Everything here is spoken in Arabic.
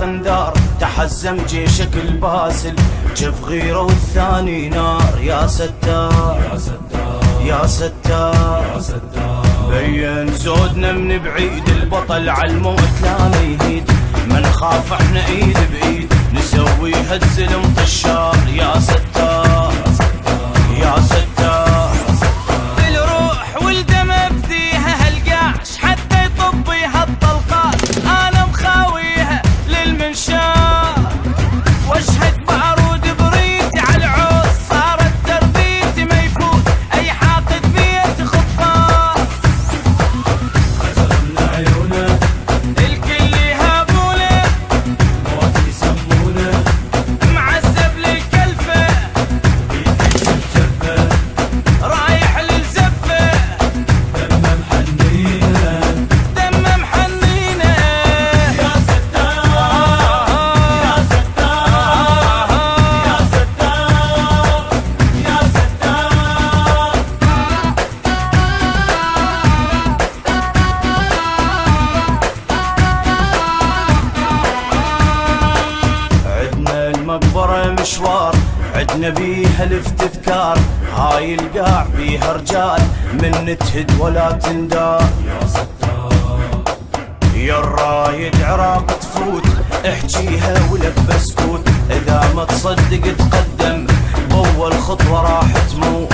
العراق اندار، تحزم جيشك الباسل، جف غيره والثاني نار. يا ستار يا ستار يا ستار يا ستار، بين زودنا من بعيد، البطل عالموت لا ميهيد، ما نخاف احنا ايد بايد، نسويها الزلم طشار. يا ستار يا ستار، الروح والدم افديها هالقاش، حتى يطبيها الطلقات انا مخاويها للمنشار، واشهد بعرود بريد على العوز، صارت تربيتي ما يفوت اي حاقد بيت خطار. خزمنا عيونه الكل يهابونه موت يسمونه، معذب للكلفه الجفه رايح للزفه، دمه محنينه دمه محنينه. يا ستار يا ستار يا ستار يا ستار. عدنا المقبرة مشوار، عدنا بيها الافتذكار، هاي القاع بيها رجال من تهد ولا تندار. يا ستار يا الرايد عراق تفوت، احجيها ولك بسكوت، اذا ما تصدق تقدم، بأول خطوة راح تموت.